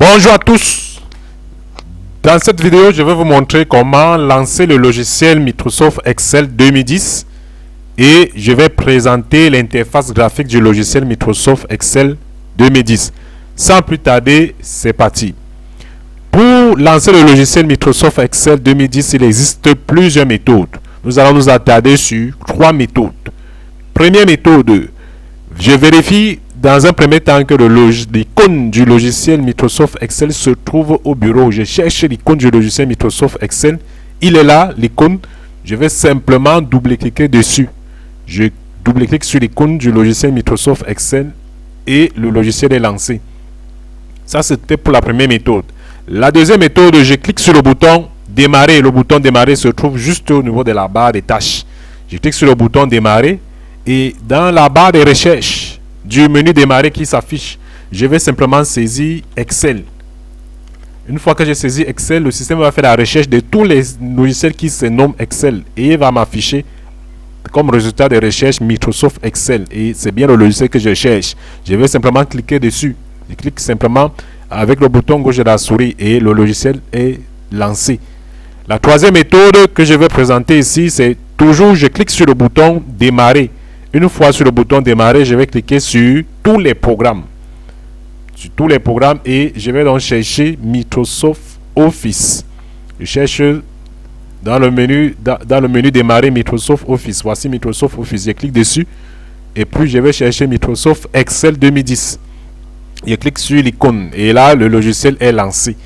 Bonjour à tous. Dans cette vidéo, je vais vous montrer comment lancer le logiciel Microsoft Excel 2010 et je vais présenter l'interface graphique du logiciel Microsoft Excel 2010. Sans plus tarder, c'est parti. Pour lancer le logiciel Microsoft Excel 2010, il existe plusieurs méthodes. Nous allons nous attarder sur trois méthodes. Première méthode, je vérifie dans un premier temps que l'icône du logiciel Microsoft Excel se trouve au bureau. Je cherche l'icône du logiciel Microsoft Excel. Il est là, l'icône. Je vais simplement double-cliquer dessus. Je double-clique sur l'icône du logiciel Microsoft Excel et le logiciel est lancé. Ça, c'était pour la première méthode. La deuxième méthode, je clique sur le bouton démarrer. Le bouton démarrer se trouve juste au niveau de la barre des tâches. Je clique sur le bouton démarrer et dans la barre de recherche du menu démarrer qui s'affiche, je vais simplement saisir Excel. Une fois que j'ai saisi Excel, le système va faire la recherche de tous les logiciels qui se nomment Excel et il va m'afficher comme résultat de recherche Microsoft Excel et c'est bien le logiciel que je cherche. Je vais simplement cliquer dessus. Je clique simplement avec le bouton gauche de la souris et le logiciel est lancé. La troisième méthode que je vais présenter ici, c'est toujours je clique sur le bouton démarrer. Une fois sur le bouton démarrer, je vais cliquer sur tous les programmes. Sur tous les programmes et je vais donc chercher Microsoft Office. Je cherche dans le menu démarrer Microsoft Office. Voici Microsoft Office. Je clique dessus et puis je vais chercher Microsoft Excel 2010. Je clique sur l'icône et là le logiciel est lancé.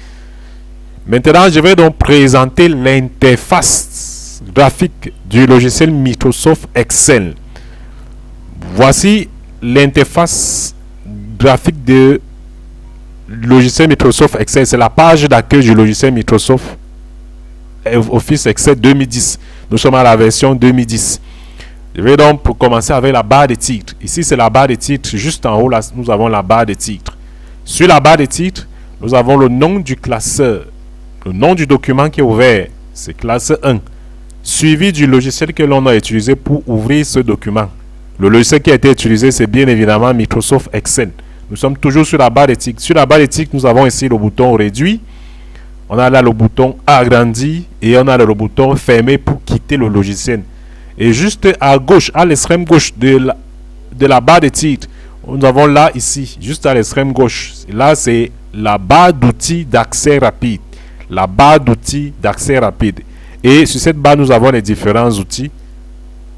Maintenant, je vais donc présenter l'interface graphique du logiciel Microsoft Excel. Voici l'interface graphique du logiciel Microsoft Excel. C'est la page d'accueil du logiciel Microsoft Office Excel 2010. Nous sommes à la version 2010. Je vais donc pour commencer avec la barre de titres. Ici, c'est la barre de titres. Juste en haut, là, nous avons la barre de titres. Sur la barre de titres, nous avons le nom du classeur. Le nom du document qui est ouvert, c'est classe 1. Suivi du logiciel que l'on a utilisé pour ouvrir ce document. Le logiciel qui a été utilisé, c'est bien évidemment Microsoft Excel. Nous sommes toujours sur la barre de titres. Sur la barre de titres, nous avons ici le bouton réduit. On a là le bouton agrandir et on a le bouton fermer pour quitter le logiciel. Et juste à gauche, à l'extrême gauche de la barre de titres, nous avons là ici, juste à l'extrême gauche. Là, c'est la barre d'outils d'accès rapide. La barre d'outils d'accès rapide. Et sur cette barre, nous avons les différents outils.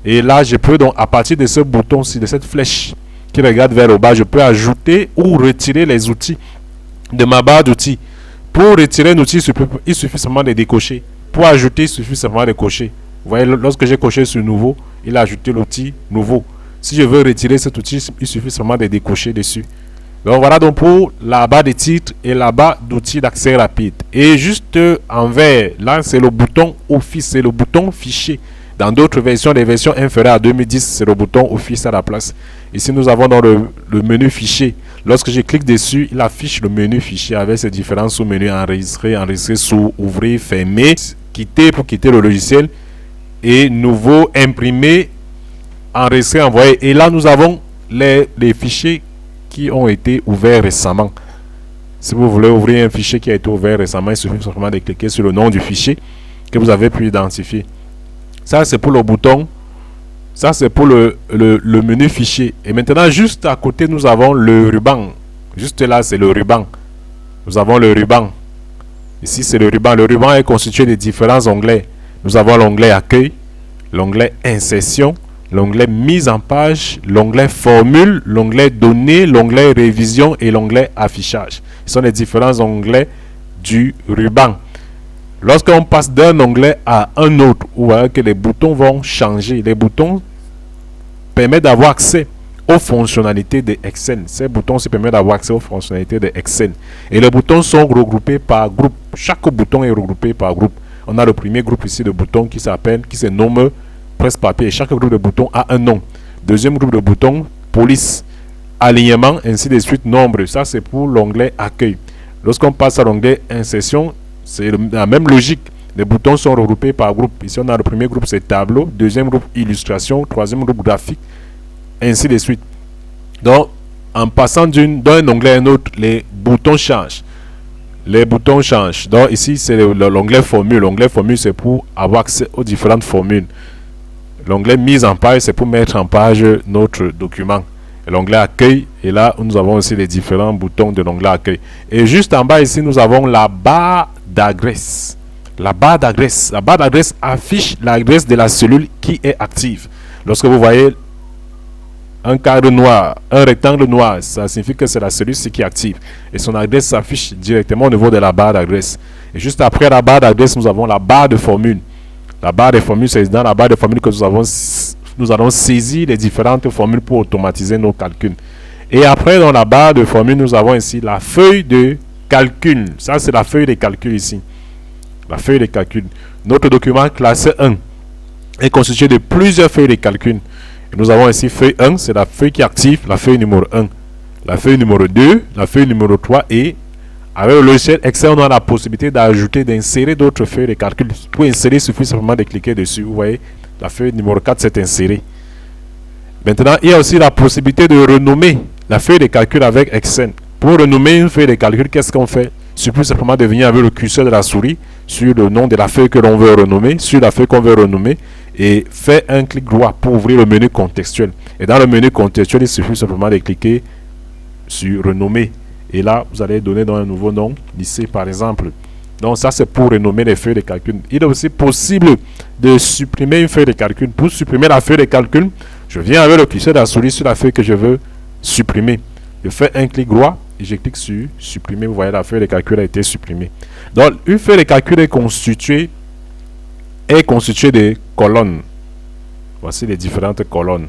Et là, je peux donc, à partir de ce bouton-ci, de cette flèche qui regarde vers le bas, je peux ajouter ou retirer les outils de ma barre d'outils. Pour retirer un outil, il suffit seulement de décocher. Pour ajouter, il suffit seulement de cocher. Vous voyez, lorsque j'ai coché sur nouveau, il a ajouté l'outil nouveau. Si je veux retirer cet outil, il suffit seulement de décocher dessus. Donc voilà donc pour la barre de titres et la barre d'outils d'accès rapide. Et juste en vert, là c'est le bouton Office, c'est le bouton fichier. Dans d'autres versions, les versions inférieures à 2010, c'est le bouton Office à la place. Ici, nous avons dans le menu fichier. Lorsque je clique dessus, il affiche le menu fichier avec ses différents sous-menus enregistrer, enregistrer sous, ouvrir, fermer, quitter pour quitter le logiciel et nouveau, imprimer, enregistrer, envoyer. Et là, nous avons les fichiers qui ont été ouverts récemment. Si vous voulez ouvrir un fichier qui a été ouvert récemment, il suffit simplement de cliquer sur le nom du fichier que vous avez pu identifier. Ça, c'est pour le bouton. Ça, c'est pour le menu fichier. Et maintenant, juste à côté, nous avons le ruban. Juste là, c'est le ruban. Nous avons le ruban. Ici, c'est le ruban. Le ruban est constitué de différents onglets. Nous avons l'onglet accueil, l'onglet insertion, l'onglet mise en page, l'onglet formule, l'onglet données, l'onglet révision et l'onglet affichage. Ce sont les différents onglets du ruban. Lorsqu'on passe d'un onglet à un autre, vous voyez que les boutons vont changer. Les boutons permettent d'avoir accès aux fonctionnalités de Excel. Ces boutons aussi permettent d'avoir accès aux fonctionnalités de Excel. Et les boutons sont regroupés par groupe. Chaque bouton est regroupé par groupe. On a le premier groupe ici de boutons qui se nomme presse-papier. Chaque groupe de boutons a un nom. Deuxième groupe de boutons, police, alignement, ainsi de suite, nombre. Ça, c'est pour l'onglet accueil. Lorsqu'on passe à l'onglet insertion, c'est la même logique. Les boutons sont regroupés par groupe. Ici, on a le premier groupe, c'est tableau. Deuxième groupe, illustration. Troisième groupe, graphique. Ainsi de suite. Donc, en passant d'un onglet à un autre, les boutons changent. les boutons changent. Donc ici, c'est l'onglet formule. L'onglet formule, c'est pour avoir accès aux différentes formules. L'onglet mise en page, c'est pour mettre en page notre document. L'onglet accueil, et là, nous avons aussi les différents boutons de l'onglet accueil. Et juste en bas ici, nous avons la barre d'adresse. La barre d'adresse. La barre d'adresse affiche l'adresse de la cellule qui est active. Lorsque vous voyez un cadre noir, un rectangle noir, ça signifie que c'est la cellule qui est active. Et son adresse s'affiche directement au niveau de la barre d'adresse. Et juste après la barre d'adresse, nous avons la barre de formule. La barre de formule, c'est dans la barre de formule que nous allons saisir les différentes formules pour automatiser nos calculs. Et après, dans la barre de formule, nous avons ici la feuille de calcul. Ça, c'est la feuille de calcul ici. La feuille de calcul. Notre document classé 1 est constitué de plusieurs feuilles de calcul. Et nous avons ici feuille 1, c'est la feuille qui active, la feuille numéro 1. La feuille numéro 2, la feuille numéro 3 et avec le logiciel Excel, on a la possibilité d'ajouter, d'insérer d'autres feuilles de calcul. Pour insérer, il suffit simplement de cliquer dessus. Vous voyez, la feuille numéro 4 s'est insérée. Maintenant, il y a aussi la possibilité de renommer la feuille de calcul avec Excel. Pour renommer une feuille de calcul, qu'est-ce qu'on fait? Il suffit simplement de venir avec le curseur de la souris sur le nom de la feuille que l'on veut renommer, sur la feuille qu'on veut renommer, et faire un clic droit pour ouvrir le menu contextuel. Et dans le menu contextuel, il suffit simplement de cliquer sur renommer. Et là, vous allez donner dans un nouveau nom, lycée par exemple. Donc ça, c'est pour renommer les feuilles de calcul. Il est aussi possible de supprimer une feuille de calcul. Pour supprimer la feuille de calcul, je viens avec le curseur de la souris sur la feuille que je veux supprimer. Je fais un clic droit et je clique sur supprimer. Vous voyez, la feuille de calcul a été supprimée. Donc, une feuille de calcul est constituée de colonnes. Voici les différentes colonnes.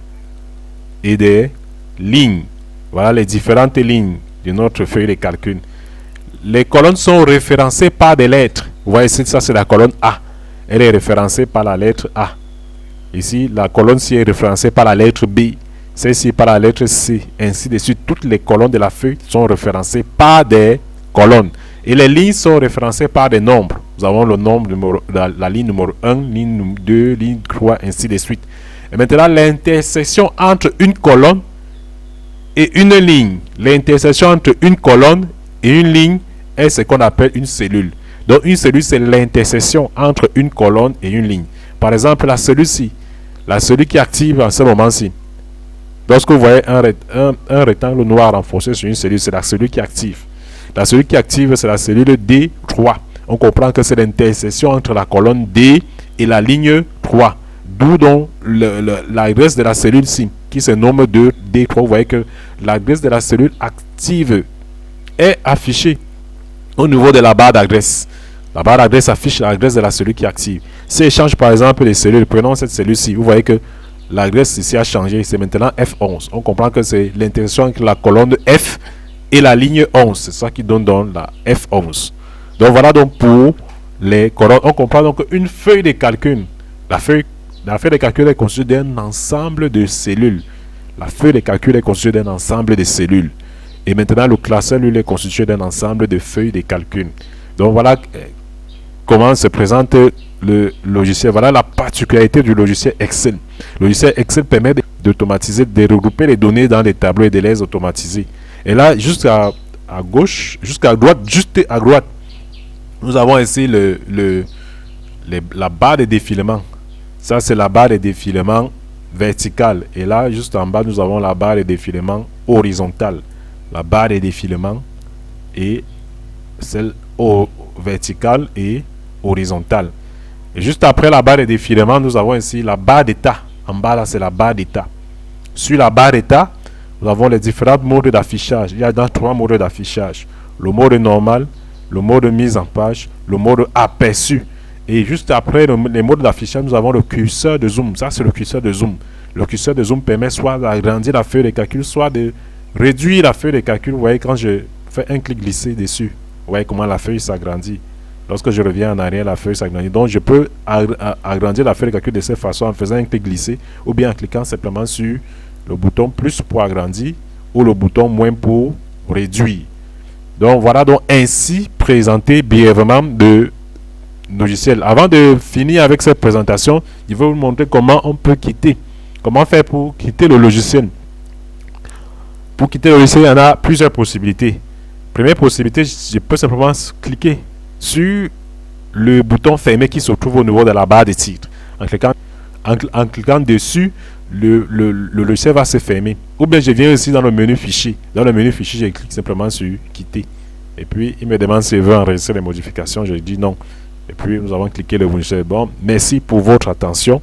Et des lignes. Voilà les différentes lignes de notre feuille de calcul. Les colonnes sont référencées par des lettres. Vous voyez ici, ça c'est la colonne A. Elle est référencée par la lettre A. Ici, la colonne-ci est référencée par la lettre B. Celle-ci par la lettre C. Ainsi de suite, toutes les colonnes de la feuille sont référencées par des colonnes. Et les lignes sont référencées par des nombres. Nous avons le nombre, la ligne numéro 1, ligne 2, ligne 3, ainsi de suite. Et maintenant, l'intersection entre une colonne et une ligne. L'intersection entre une colonne et une ligne est ce qu'on appelle une cellule. Donc une cellule, c'est l'intersection entre une colonne et une ligne. Par exemple, la cellule-ci, la cellule qui active en ce moment-ci. Lorsque vous voyez un rectangle noir renforcé sur une cellule, c'est la cellule qui active. La cellule qui active, c'est la cellule D3. On comprend que c'est l'intersection entre la colonne D et la ligne 3. D'où donc l'adresse de la cellule-ci, qui se nomme de D3. Vous voyez que l'adresse de la cellule active est affichée au niveau de la barre d'adresse. La barre d'adresse affiche l'adresse de la cellule qui active. Si elle change par exemple les cellules, prenons cette cellule-ci, vous voyez que l'adresse ici a changé, c'est maintenant F11. On comprend que c'est l'intersection entre la colonne F et la ligne 11. C'est ça qui donne donc la F11. Donc voilà donc pour les colonnes. On comprend donc qu'une feuille de calcul, la feuille de calcul est constituée d'un ensemble de cellules. La feuille de calcul est constituée d'un ensemble de cellules. Et maintenant, le classeur, lui, est constitué d'un ensemble de feuilles de calcul. Donc voilà comment se présente le logiciel. Voilà la particularité du logiciel Excel. Le logiciel Excel permet d'automatiser, de regrouper les données dans des tableaux et de les automatiser. Et là, jusqu'à gauche, jusqu'à droite, juste à droite, nous avons ici la barre de défilement. Ça, c'est la barre de défilement verticale. Et là, juste en bas, nous avons la barre de défilement horizontale. La barre de défilement et celle verticale et horizontale. Et juste après la barre de défilement, nous avons ici la barre d'état. En bas, là, c'est la barre d'état. Sur la barre d'état, nous avons les différents modes d'affichage. Il y a dans 3 modes d'affichage. Le mode normal, le mode mise en page, le mode aperçu. Et juste après les modes d'affichage, nous avons le curseur de zoom. Ça, c'est le curseur de zoom. Le curseur de zoom permet soit d'agrandir la feuille de calcul, soit de réduire la feuille de calcul. Vous voyez, quand je fais un clic glissé dessus, vous voyez comment la feuille s'agrandit. Lorsque je reviens en arrière, la feuille s'agrandit. Donc, je peux agrandir la feuille de calcul de cette façon en faisant un clic glissé ou bien en cliquant simplement sur le bouton plus pour agrandir ou le bouton moins pour réduire. Donc, voilà donc ainsi présenté brièvement de logiciel. Avant de finir avec cette présentation, je vais vous montrer comment on peut quitter. Comment faire pour quitter le logiciel. Pour quitter le logiciel, il y en a plusieurs possibilités. Première possibilité, je peux simplement cliquer sur le bouton fermé qui se trouve au niveau de la barre de titre. En cliquant dessus, le logiciel va se fermer. Ou bien je viens ici dans le menu fichier. Dans le menu fichier, je clique simplement sur quitter. Et puis il me demande s'il veut enregistrer les modifications. Je dis non. Et puis nous avons cliqué le logiciel. Bon, merci pour votre attention.